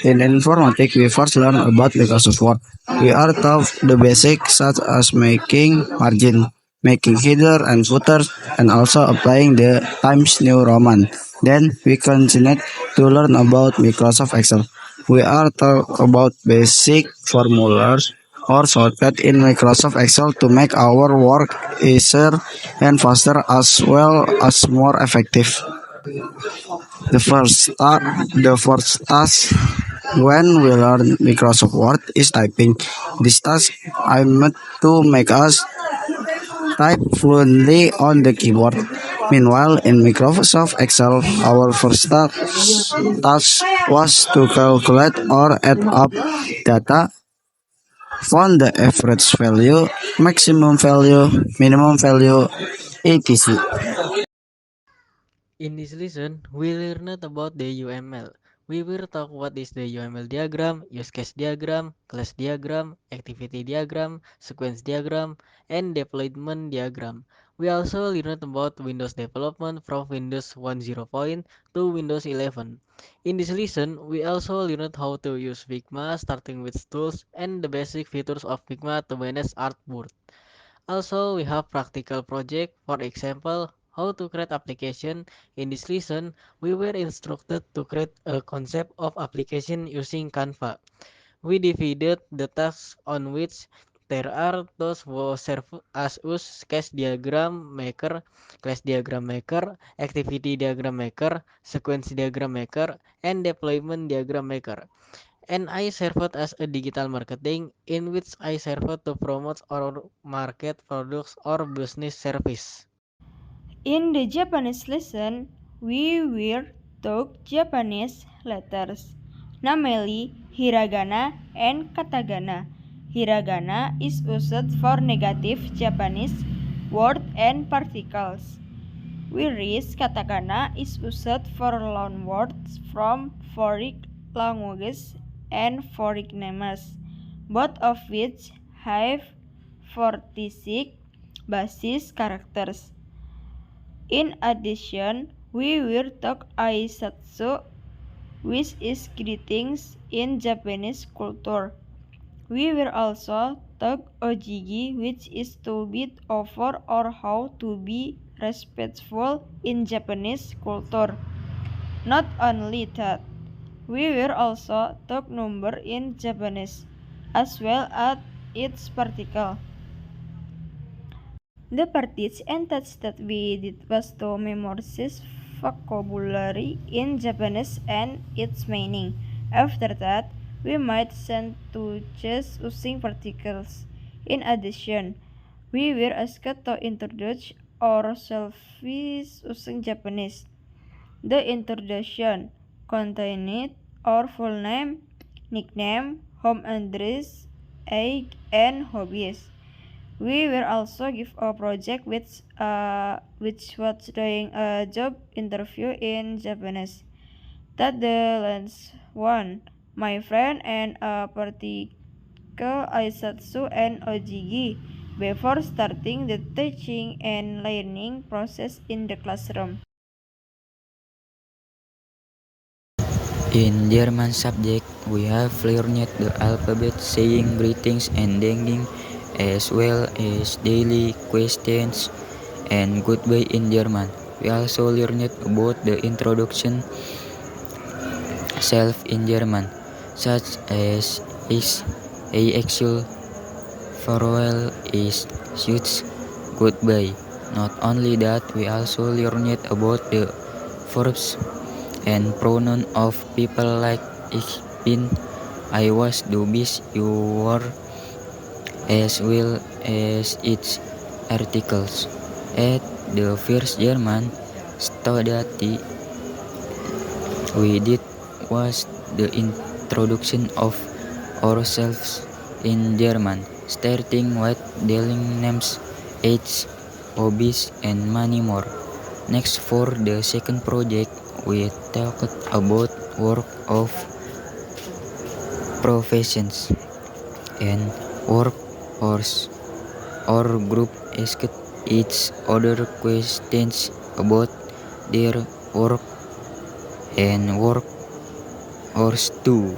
In informatics, we first learn about Microsoft Word. We are taught the basics such as making margin, making header and footers, and also applying the Times New Roman. Then we continue to learn about Microsoft Excel. We are taught about basic formulas or shortcut in Microsoft Excel to make our work easier and faster as well as more effective. The first task when we learn Microsoft Word is typing. This task I meant to make us type fluently on the keyboard. Meanwhile, in Microsoft Excel, our first task was to calculate or add up data, find the average value, maximum value, minimum value, etc. In this lesson, we learned about the UML. We will talk what is the UML diagram, use case diagram, class diagram, activity diagram, sequence diagram, and deployment diagram. We also learned about Windows development from Windows 10 to Windows 11. In this lesson, we also learned how to use Figma, starting with tools and the basic features of Figma to manage artboard. Also, we have practical project. For example, how to create application. In this lesson, we were instructed to create a concept of application using Canva. We divided the tasks on which there are those who serve as us case diagram maker, class diagram maker, activity diagram maker, sequence diagram maker, and deployment diagram maker. And I served as a digital marketing in which I served to promote or market products or business service. In the Japanese lesson, we will talk Japanese letters, namely hiragana and katakana. Hiragana is used for negative Japanese word and particles, whereas katakana is used for loan words from foreign languages and foreign names, both of which have 46 basis characters. In addition, we will talk Aisatsu, which is greetings in Japanese culture. We will also talk Ojigi, which is to bid over or how to be respectful in Japanese culture. Not only that, we will also talk number in Japanese, as well as its particle. The practice and task that we did was to memorize vocabulary in Japanese and its meaning. After that, we might send to just using particles. In addition, we were asked to introduce ourselves using Japanese. The introduction contained our full name, nickname, home address, age, and hobbies. We will also give a project which was doing a job interview in Japanese. That the last one, my friend and a particle Aisatsu and Ojigi before starting the teaching and learning process in the classroom. In German subject, we have learned the alphabet, saying greetings and thanking, as well as daily questions and goodbye in German. We also learned about the introduction self in German, such as is, a actual, farewell, is, shoots, goodbye. Not only that, we also learned about the verbs and pronoun of people like ich bin, I was, du bist, you were, as well as its articles. At the first German study we did was the introduction of ourselves in German, starting with daily names, age, hobbies, and many more. Next, for the second project, we talked about work of professions and workforce. Our group asked each other questions about their work and workforce too.